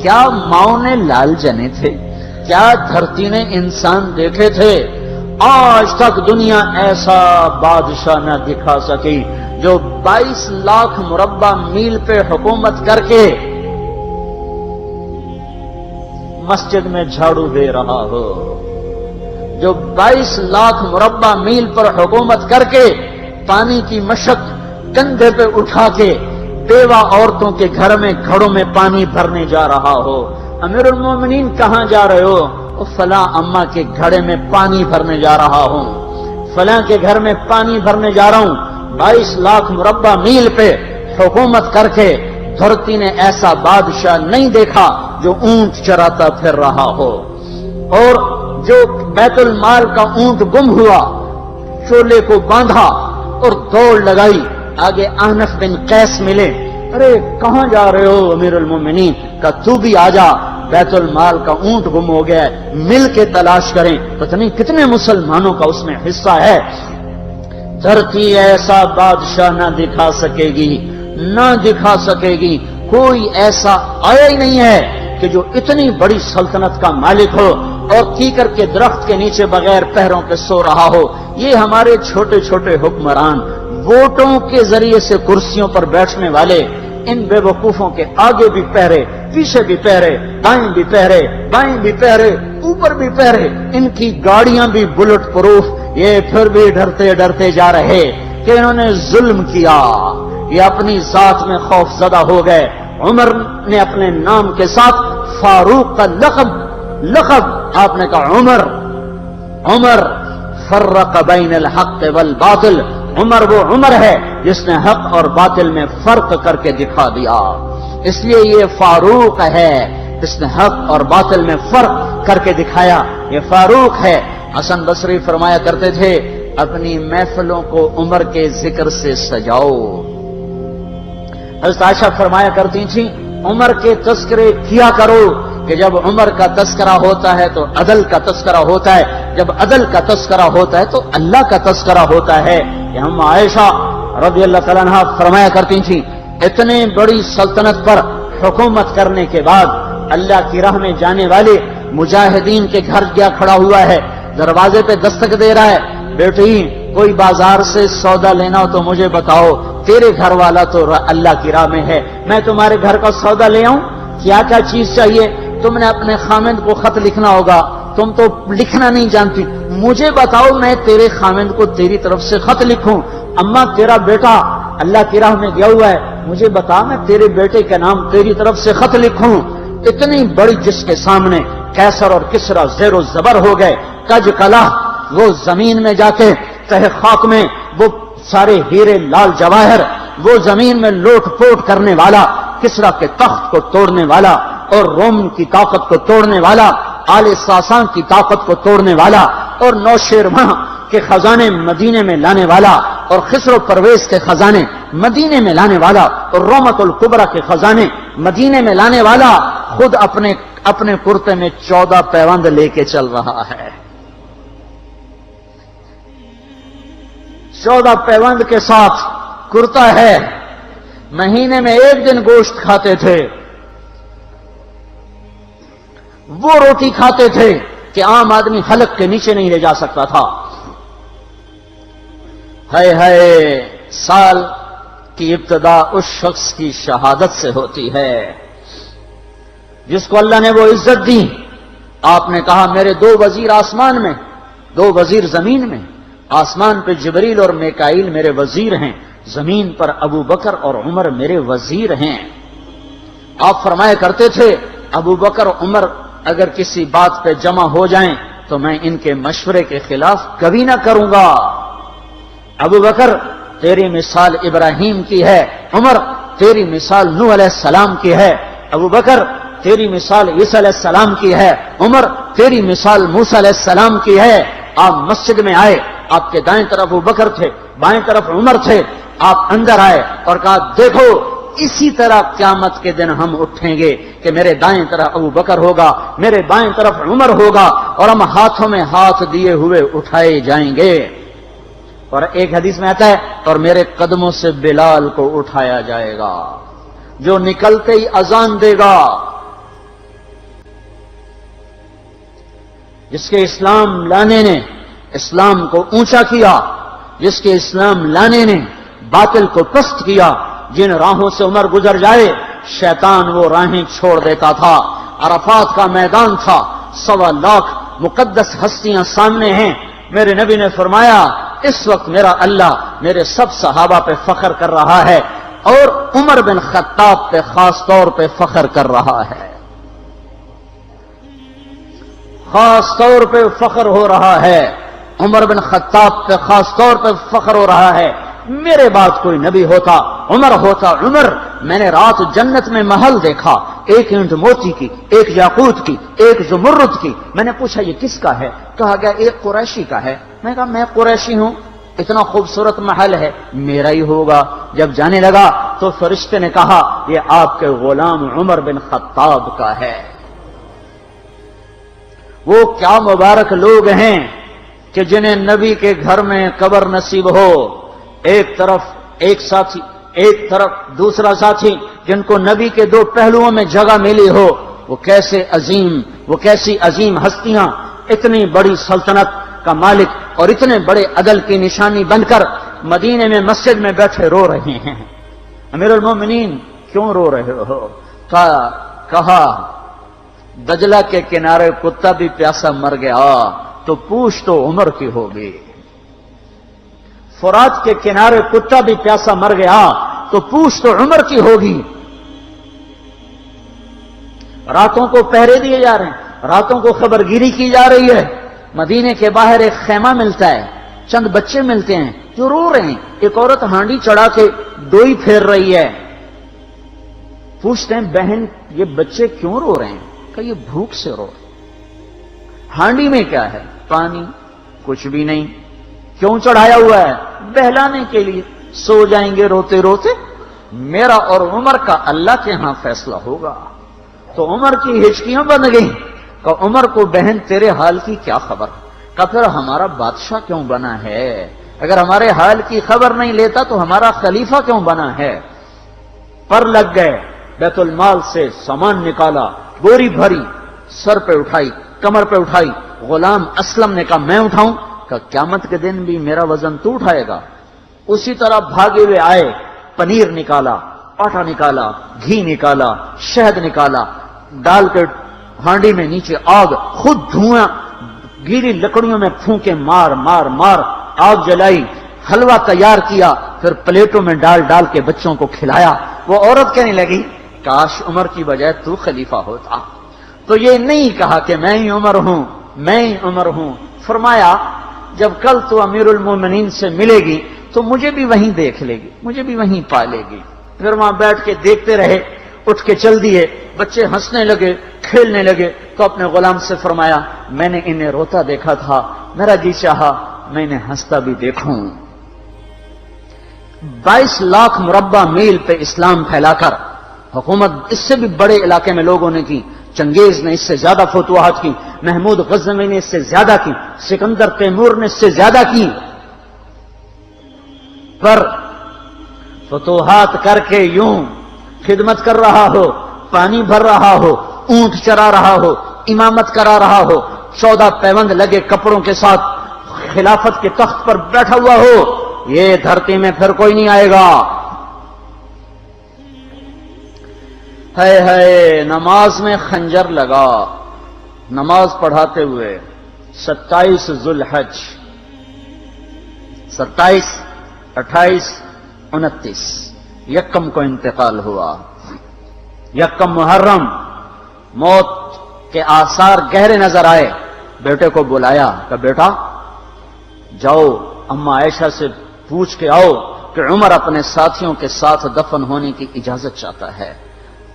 کیا ماؤں نے لال جنے تھے؟ کیا دھرتی نے انسان دیکھے تھے؟ آج تک دنیا ایسا بادشاہ نہ دکھا سکی جو 22 لاکھ مربع میل پہ حکومت کر کے مسجد میں جھاڑو دے رہا ہو، جو 22 لاکھ مربع میل پر حکومت کر کے پانی کی مشق کندھے پہ اٹھا کے بیوہ عورتوں کے گھر میں گھڑوں میں پانی بھرنے جا رہا ہو۔ امیر المومنین کہاں جا رہے ہو؟ فلاں اماں کے گھڑے میں پانی بھرنے جا رہا ہوں، فلاں کے گھر میں پانی بھرنے جا رہا ہوں۔ 22 لاکھ مربع میل پہ حکومت کر کے دھرتی نے ایسا بادشاہ نہیں دیکھا جو اونٹ چراتا پھر رہا ہو، اور جو بیت المال کا اونٹ گم ہوا چولے کو باندھا اور دوڑ لگائی، آگے احنف بن قیس ملے، ارے کہاں جا رہے ہو امیر المومنین؟ کہ تو بھی آ جا، بیت المال کا اونٹ گم ہو گیا ہے، مل کے تلاش کریں۔ پتہ نہیں کتنے مسلمانوں کا اس میں حصہ ہے۔ دھرتی ایسا بادشاہ نہ دکھا سکے گی، نہ دکھا سکے گی، کوئی ایسا آیا ہی نہیں ہے کہ جو اتنی بڑی سلطنت کا مالک ہو اور کیکر کے درخت کے نیچے بغیر پیروں کے سو رہا ہو۔ یہ ہمارے چھوٹے چھوٹے حکمران، ووٹوں کے ذریعے سے کرسیوں پر بیٹھنے والے، ان بے وقوفوں کے آگے بھی پہرے، پیچھے بھی پہرے، دائیں بھی پہرے، بائیں بھی پہرے، اوپر بھی پہرے، ان کی گاڑیاں بھی بلٹ پروف، یہ پھر بھی ڈرتے ڈرتے جا رہے کہ انہوں نے ظلم کیا، یہ اپنی ذات میں خوف زدہ ہو گئے۔ عمر نے اپنے نام کے ساتھ فاروق کا لقب آپ نے کہا عمر فرق بین الحق والباطل، عمر وہ عمر ہے جس نے حق اور باطل میں فرق کر کے دکھا دیا، اس لیے یہ فاروق ہے، اس نے حق اور باطل میں فرق کر کے دکھایا، یہ فاروق ہے۔ حسن بصری فرمایا کرتے تھے اپنی محفلوں کو عمر کے ذکر سے سجاؤ۔ حضرت عائشہ فرمایا کرتی تھیں عمر کے تذکرے کیا کرو، کہ جب عمر کا تذکرہ ہوتا ہے تو عدل کا تذکرہ ہوتا ہے، جب عدل کا تذکرہ ہوتا ہے تو اللہ کا تذکرہ ہوتا ہے۔ یہ ہم عائشہ رضی اللہ تعالیٰ عنہا فرمایا کرتی تھیں اتنے بڑی سلطنت پر حکومت کرنے کے بعد اللہ کی راہ میں جانے والے مجاہدین کے گھر گیا کھڑا ہوا ہے، دروازے پہ دستک دے رہا ہے، بیٹی کوئی بازار سے سودا لینا ہو تو مجھے بتاؤ، تیرے گھر والا تو اللہ کی راہ میں ہے، میں تمہارے گھر کا سودا لے آؤں، کیا کیا چیز چاہیے؟ تم نے اپنے خامند کو خط لکھنا ہوگا، تم تو لکھنا نہیں جانتی، مجھے بتاؤ میں تیرے خامند کو تیری طرف سے خط لکھوں۔ اما تیرا بیٹا اللہ کی راہ میں گیا ہوا ہے، مجھے بتا میں تیرے بیٹے کے نام تیری طرف سے خط لکھوں۔ اتنی بڑی جس کے سامنے قیصر اور کسرا زیر و زبر ہو گئے، کج کلا، وہ زمین میں جا کے تہ خاک میں وہ سارے ہیرے لال جواہر، وہ زمین میں لوٹ پوٹ کرنے والا، کسرا کے تخت کو توڑنے والا اور روم کی طاقت کو توڑنے والا، آل ساسان کی طاقت کو توڑنے والا اور نوشیروان کے خزانے مدینے میں لانے والا اور خسرو پرویز کے خزانے مدینے میں لانے والا اور رومت الکبرا کے خزانے مدینے میں لانے والا خود اپنے کرتے میں 14 پیوند لے کے چل رہا ہے۔ 14 پیوند کے ساتھ کرتا ہے، مہینے میں 1 دن گوشت کھاتے تھے، وہ روٹی کھاتے تھے کہ عام آدمی حلق کے نیچے نہیں لے جا سکتا تھا۔ ہے سال کی ابتدا اس شخص کی شہادت سے ہوتی ہے جس کو اللہ نے وہ عزت دی۔ آپ نے کہا میرے 2 وزیر آسمان میں، 2 وزیر زمین میں، آسمان پہ جبریل اور میکائیل میرے وزیر ہیں، زمین پر ابو بکر اور عمر میرے وزیر ہیں۔ آپ فرمایا کرتے تھے ابو بکر عمر اگر کسی بات پہ جمع ہو جائیں تو میں ان کے مشورے کے خلاف کبھی نہ کروں گا۔ ابو بکر تیری مثال ابراہیم کی ہے، عمر تیری مثال نوح علیہ السلام کی ہے، ابو بکر تیری مثال عیسیٰ علیہ السلام کی ہے، عمر تیری مثال موسیٰ علیہ السلام کی ہے۔ آپ مسجد میں آئے، آپ کے دائیں طرف ابو بکر تھے، بائیں طرف عمر تھے، آپ اندر آئے اور کہا دیکھو اسی طرح قیامت کے دن ہم اٹھیں گے کہ میرے دائیں طرف ابو بکر ہوگا، میرے بائیں طرف عمر ہوگا اور ہم ہاتھوں میں ہاتھ دیے ہوئے اٹھائے جائیں گے۔ اور ایک حدیث میں آتا ہے اور میرے قدموں سے بلال کو اٹھایا جائے گا، جو نکلتے ہی اذان دے گا جس کے اسلام لانے نے اسلام کو اونچا کیا، جس کے اسلام لانے نے باطل کو پست کیا، جن راہوں سے عمر گزر جائے شیطان وہ راہیں چھوڑ دیتا تھا۔ عرفات کا میدان تھا، 1.25 لاکھ مقدس ہستیاں سامنے ہیں۔ میرے نبی نے فرمایا اس وقت میرا اللہ میرے سب صحابہ پہ فخر کر رہا ہے اور عمر بن خطاب پہ خاص طور پہ فخر کر رہا ہے، خاص طور پہ فخر ہو رہا ہے، عمر بن خطاب پہ خاص طور پہ فخر ہو رہا ہے۔ میرے بعد کوئی نبی ہوتا عمر ہوتا۔ عمر، میں نے رات جنت میں محل دیکھا، ایک اینٹ موتی کی، ایک یاقوت کی، ایک زمرد کی۔ میں نے پوچھا یہ کس کا ہے؟ کہا گیا ایک قریشی کا ہے۔ میں کہا میں قریشی ہوں، اتنا خوبصورت محل ہے، میرا ہی ہوگا۔ جب جانے لگا تو فرشتے نے کہا یہ آپ کے غلام عمر بن خطاب کا ہے۔ وہ کیا مبارک لوگ ہیں کہ جنہیں نبی کے گھر میں قبر نصیب ہو، ایک طرف ایک ساتھی، ایک طرف دوسرا ساتھی، جن کو نبی کے دو پہلوؤں میں جگہ ملی ہو۔ وہ کیسی عظیم ہستیاں، اتنی بڑی سلطنت کا مالک اور اتنے بڑے عدل کی نشانی بن کر مدینے میں مسجد میں بیٹھے رو رہے ہیں۔ امیر المومنین کیوں رو رہے ہو؟ کہا دجلہ کے کنارے کتا بھی پیاسا مر گیا تو پوچھ تو عمر کی ہوگی، فرات کے کنارے کتا بھی پیاسا مر گیا تو پوچھ تو عمر کی ہوگی۔ راتوں کو پہرے دیے جا رہے ہیں، راتوں کو خبر گیری کی جا رہی ہے۔ مدینے کے باہر ایک خیمہ ملتا ہے، چند بچے ملتے ہیں جو رو رہے ہیں۔ ایک عورت ہانڈی چڑھا کے ڈوئی پھیر رہی ہے۔ پوچھتے ہیں بہن یہ بچے کیوں رو رہے ہیں؟ کہ یہ بھوک سے رو رہے ہیں۔ ہانڈی میں کیا ہے؟ پانی، کچھ بھی نہیں۔ کیوں چڑھایا ہوا ہے؟ بہلانے کے لیے، سو جائیں گے روتے روتے، میرا اور عمر کا اللہ کے ہاں فیصلہ ہوگا۔ تو عمر کی ہچکیاں بن گئیں کہ عمر کو بہن تیرے حال کی کیا خبر؟ کہ پھر ہمارا بادشاہ کیوں بنا ہے؟ اگر ہمارے حال کی خبر نہیں لیتا تو ہمارا خلیفہ کیوں بنا ہے؟ پر لگ گئے، بیت المال سے سامان نکالا، بوری بھری، سر پہ اٹھائی، کمر پہ اٹھائی۔ غلام اسلم نے کہا میں اٹھاؤں؟ کہ قیامت کے دن بھی میرا وزن تو اٹھائے گا۔ اسی طرح بھاگے ہوئے آئے، پنیر نکالا، آٹا نکالا، گھی نکالا، شہد نکالا، ڈال کے ہانڈی میں نیچے آگ، خود دھواں گیلی لکڑیوں میں پھونکے مار مار مار آگ جلائی، حلوہ تیار کیا، پھر پلیٹوں میں ڈال ڈال کے بچوں کو کھلایا۔ وہ عورت کہنے لگی کاش عمر کی بجائے تو خلیفہ ہوتا۔ تو یہ نہیں کہا کہ میں ہی عمر ہوں، میں ہی عمر ہوں۔ فرمایا جب کل تو امیر المومنین سے ملے گی تو مجھے بھی وہیں دیکھ لے گی، مجھے بھی وہیں پا لے گی۔ پھر وہاں بیٹھ کے دیکھتے رہے، اٹھ کے چل دیے۔ بچے ہنسنے لگے، کھیلنے لگے تو اپنے غلام سے فرمایا میں نے انہیں روتا دیکھا تھا، میرا جی چاہا میں انہیں ہنستا بھی دیکھوں۔ 22 لاکھ مربع میل پہ اسلام پھیلا کر حکومت اس سے بھی بڑے علاقے میں لوگوں نے کی۔ چنگیز نے اس سے زیادہ فتوحات کی، محمود غزنوی نے اس سے زیادہ کی، سکندر تیمور نے اس سے زیادہ کی۔ پر فتوحات کر کے یوں خدمت کر رہا ہو، پانی بھر رہا ہو، اونٹ چرا رہا ہو، امامت کرا رہا ہو، 14 پیوند لگے کپڑوں کے ساتھ خلافت کے تخت پر بیٹھا ہوا ہو، یہ دھرتی میں پھر کوئی نہیں آئے گا۔ ہے نماز میں خنجر لگا، نماز پڑھاتے ہوئے 27 ذوالحج، 27، 28، 29 یکم کو انتقال ہوا۔ یکم محرم موت کے آثار گہرے نظر آئے۔ بیٹے کو بلایا کہ بیٹا جاؤ اما عائشہ سے پوچھ کے آؤ کہ عمر اپنے ساتھیوں کے ساتھ دفن ہونے کی اجازت چاہتا ہے۔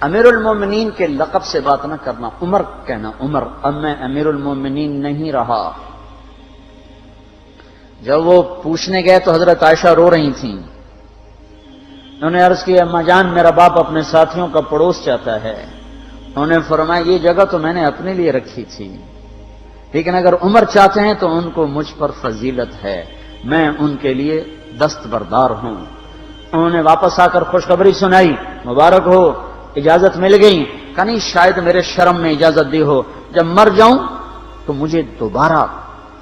امیر المومنین کے لقب سے بات نہ کرنا، عمر کہنا، عمر اب میں امیر المومنین نہیں رہا۔ جب وہ پوچھنے گئے تو حضرت عائشہ رو رہی تھیں۔ انہوں نے عرض کیا اما جان میرا باپ اپنے ساتھیوں کا پڑوس چاہتا ہے۔ انہوں نے فرمایا یہ جگہ تو میں نے اپنے لیے رکھی تھی، لیکن اگر عمر چاہتے ہیں تو ان کو مجھ پر فضیلت ہے، میں ان کے لیے دستبردار ہوں۔ انہوں نے واپس آ کر خوشخبری سنائی، مبارک ہو اجازت مل گئی۔ کہ نہیں شاید میرے شرم میں اجازت دی ہو، جب مر جاؤں تو مجھے دوبارہ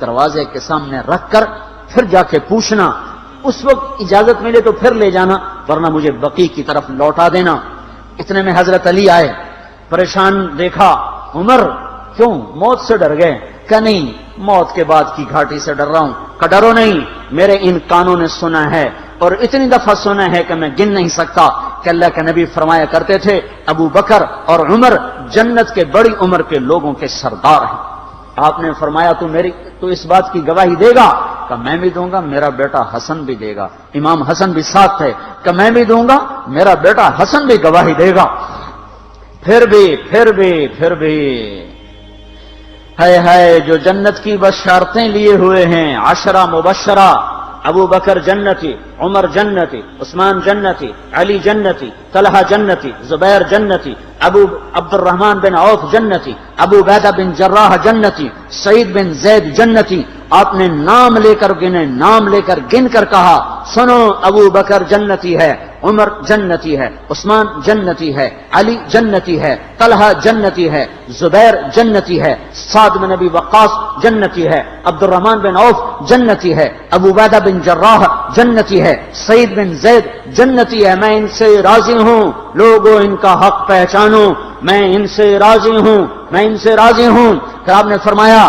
دروازے کے سامنے رکھ کر پھر جا کے پوچھنا، اس وقت اجازت ملے تو پھر لے جانا، ورنہ مجھے بقیع کی طرف لوٹا دینا۔ اتنے میں حضرت علی آئے، پریشان دیکھا، عمر کیوں موت سے ڈر گئے؟ کہ نہیں، موت کے بعد کی گھاٹی سے ڈر رہا ہوں۔ کہ ڈرو نہیں، میرے ان کانوں نے سنا ہے اور اتنی دفعہ سنا ہے کہ میں گن نہیں سکتا کہ اللہ کے نبی فرمایا کرتے تھے ابو بکر اور عمر جنت کے بڑی عمر کے لوگوں کے سردار ہیں۔ آپ نے فرمایا تو اس بات کی گواہی دے گا؟ کہ میں بھی دوں گا، میرا بیٹا حسن بھی دے گا۔ امام حسن بھی ساتھ تھے۔ کہ میں بھی دوں گا، میرا بیٹا حسن بھی گواہی دے گا۔ پھر بھی ہے جو جنت کی بشارتیں لیے ہوئے ہیں، 10 مبشرہ، ابو بکر جنتی، عمر جنتی، عثمان جنتی، علی جنتی، طلحہ جنتی، زبیر جنتی، ابو عبد الرحمن بن عوف جنتی، ابو عبیدہ بن جراح جنتی، سعید بن زید جنتی۔ آپ نے نام لے کر گنے، نام لے کر گن کر کہا، سنو ابو بکر جنتی ہے، عمر جنتی ہے، عثمان جنتی ہے، علی جنتی ہے، طلحہ جنتی ہے، زبیر جنتی ہے، سعد بن ابی وقاص جنتی ہے، عبد الرحمن بن عوف جنتی ہے، ابو عبیدہ بن جراح جنتی ہے، سعید بن زید جنتی ہے۔ میں ان سے راضی ہوں، لوگوں ان کا حق پہچانو، میں ان سے راضی ہوں، میں ان سے راضی ہوں۔ پھر آپ نے فرمایا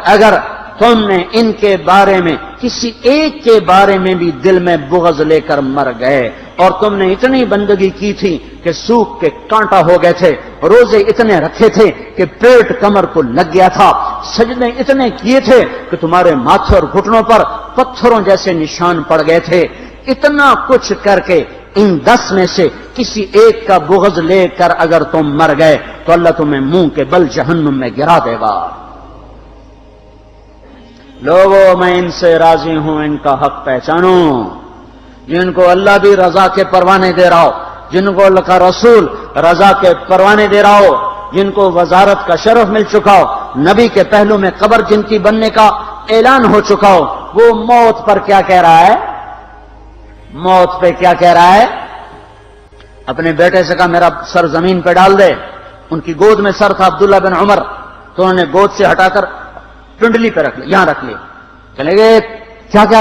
اگر تم نے ان کے بارے میں کسی ایک کے بارے میں بھی دل میں بغض لے کر مر گئے، اور تم نے اتنی بندگی کی تھی کہ سوکھ کے کانٹا ہو گئے تھے، روزے اتنے رکھے تھے کہ پیٹ کمر کو لگ گیا تھا، سجدے اتنے کیے تھے کہ تمہارے ماتھے اور گھٹنوں پر پتھروں جیسے نشان پڑ گئے تھے، اتنا کچھ کر کے ان 10 میں سے کسی ایک کا بغض لے کر اگر تم مر گئے تو اللہ تمہیں منہ کے بل جہنم میں گرا دے گا۔ لوگوں میں ان سے راضی ہوں، ان کا حق پہچانو، جن کو اللہ بھی رضا کے پروانے دے رہا ہو، جن کو اللہ کا رسول رضا کے پروانے دے رہا ہو، جن کو وزارت کا شرف مل چکا ہو، نبی کے پہلو میں قبر جن کی بننے کا اعلان ہو چکا ہو، وہ موت پر کیا کہہ رہا ہے؟ موت پہ کیا کہہ رہا ہے؟ اپنے بیٹے سے کہا میرا سر زمین پہ ڈال دے۔ ان کی گود میں سر تھا عبداللہ بن عمر، تو انہوں نے گود سے ہٹا کر پنڈلی پہ رکھ لیا، یہاں رکھ لیا۔ چلے گئے، کیا کہہ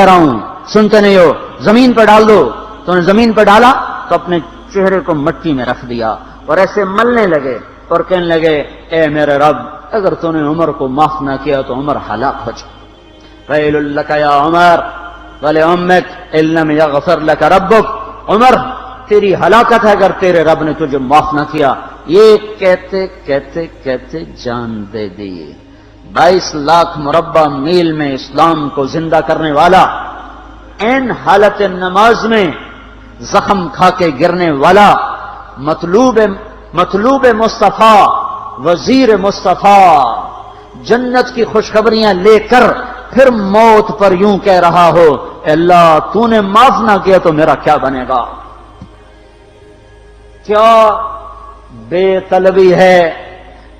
رہا ہوں سنتے نہیں ہو، زمین پہ ڈال دو۔ تو انہوں نے زمین پہ ڈالا تو اپنے چہرے کو مٹی میں رکھ دیا اور ایسے ملنے لگے اور کہنے لگے، اے میرے رب، اگر تو نے عمر کو معاف نہ کیا تو عمر ہلاک ہو جائے۔ ویل لک یا عمر ولامک ان لم یغفر لک ربک، عمر تیری ہلاکت ہے اگر تیرے رب نے تجھے معاف نہ کیا۔ یہ کہتے کہتے کہتے جان دے دی۔ 22 لاکھ مربع میل میں اسلام کو زندہ کرنے والا، این حالت نماز میں زخم کھا کے گرنے والا، مطلوب مصطفیٰ، وزیر مصطفیٰ، جنت کی خوشخبریاں لے کر پھر موت پر یوں کہہ رہا ہو، اللہ تو نے معاف نہ کیا تو میرا کیا بنے گا؟ کیا بے طلبی ہے۔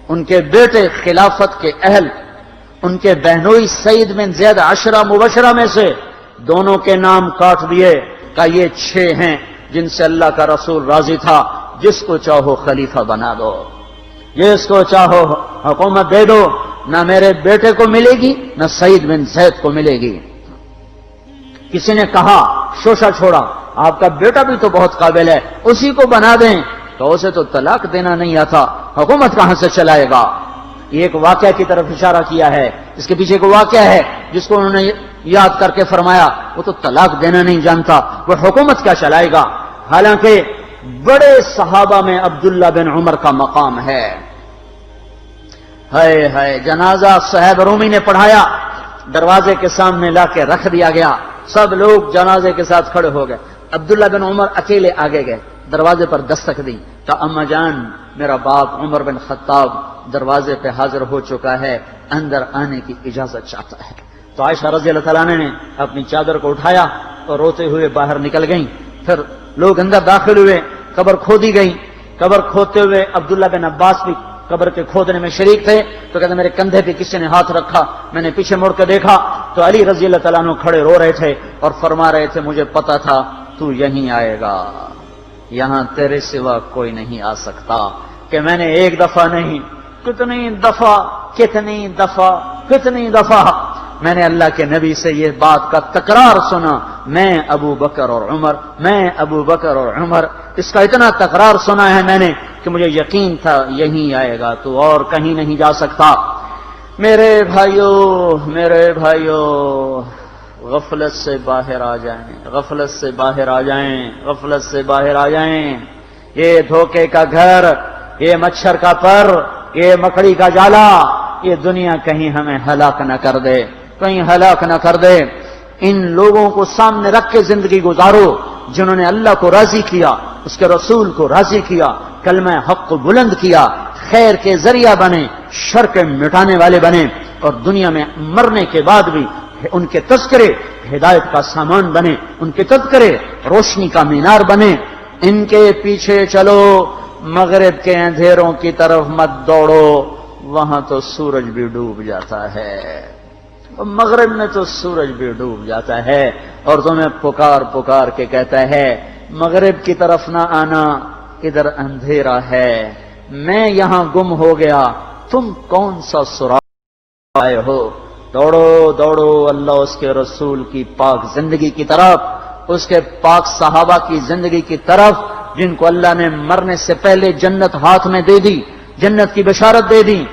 ان کے بیٹے خلافت کے اہل، ان کے بہنوئی سعید بن زید 10 مبشرہ میں سے دونوں کے نام کاٹ دیے کہ یہ 6 ہیں جن سے اللہ کا رسول راضی تھا، جس کو چاہو خلیفہ بنا دو، جس کو چاہو حکومت دے دو، نہ میرے بیٹے کو ملے گی نہ سعید بن زید کو ملے گی۔ کسی نے کہا، شوشہ چھوڑا، آپ کا بیٹا بھی تو بہت قابل ہے، اسی کو بنا دیں۔ تو اسے تو طلاق دینا نہیں آتا، حکومت کہاں سے چلائے گا؟ یہ ایک واقعہ کی طرف اشارہ کیا ہے، اس کے پیچھے ایک واقعہ ہے جس کو انہوں نے یاد کر کے فرمایا، وہ تو طلاق دینا نہیں جانتا، وہ حکومت کیا چلائے گا؟ حالانکہ بڑے صحابہ میں عبداللہ بن عمر کا مقام ہے۔ ہے جنازہ صہیب رومی نے پڑھایا، دروازے کے سامنے لا کے رکھ دیا گیا، سب لوگ جنازے کے ساتھ کھڑے ہو گئے، عبداللہ بن عمر اکیلے آگے گئے، دروازے پر دستک دی کہ اما جان، میرا باپ عمر بن خطاب دروازے پہ حاضر ہو چکا ہے، اندر آنے کی اجازت چاہتا ہے۔ تو عائشہ رضی اللہ تعالیٰ نے اپنی چادر کو اٹھایا اور روتے ہوئے باہر نکل گئیں۔ پھر لوگ اندر داخل ہوئے، قبر کھودی گئی، قبر کھودتے ہوئے عبداللہ بن عباس بھی قبر کے کھودنے میں شریک تھے۔ تو کہتے میرے کندھے پہ کسی نے ہاتھ رکھا، میں نے پیچھے مڑ کے دیکھا تو علی رضی اللہ تعالیٰ عنہ کھڑے رو رہے تھے اور فرما رہے تھے، مجھے پتا تھا تو یہیں آئے گا، یہاں تیرے سوا کوئی نہیں آ سکتا، کہ میں نے ایک دفعہ نہیں کتنی دفعہ میں نے اللہ کے نبی سے یہ بات کا تکرار سنا، میں ابو بکر اور عمر، اس کا اتنا تکرار سنا ہے میں نے کہ مجھے یقین تھا یہیں آئے گا، تو اور کہیں نہیں جا سکتا۔ میرے بھائیو غفلت سے باہر آ جائیں، یہ دھوکے کا گھر، یہ مچھر کا پر، یہ مکڑی کا جالا، یہ دنیا کہیں ہمیں ہلاک نہ کر دے۔ ان لوگوں کو سامنے رکھ کے زندگی گزارو جنہوں نے اللہ کو راضی کیا، اس کے رسول کو راضی کیا، کلمہ حق کو بلند کیا، خیر کے ذریعہ بنے، شر کے مٹانے والے بنے، اور دنیا میں مرنے کے بعد بھی ان کے تذکرے ہدایت کا سامان بنے، ان کے تذکرے روشنی کا مینار بنے۔ ان کے پیچھے چلو، مغرب کے اندھیروں کی طرف مت دوڑو، وہاں تو سورج بھی ڈوب جاتا ہے، مغرب میں تو سورج بھی ڈوب جاتا ہے، اور تمہیں پکار کے کہتا ہے مغرب کی طرف نہ آنا، ادھر اندھیرا ہے، میں یہاں گم ہو گیا، تم کون سا سراغ آئے ہو؟ دوڑو اللہ اس کے رسول کی پاک زندگی کی طرف، اس کے پاک صحابہ کی زندگی کی طرف، جن کو اللہ نے مرنے سے پہلے جنت ہاتھ میں دے دی، جنت کی بشارت دے دی۔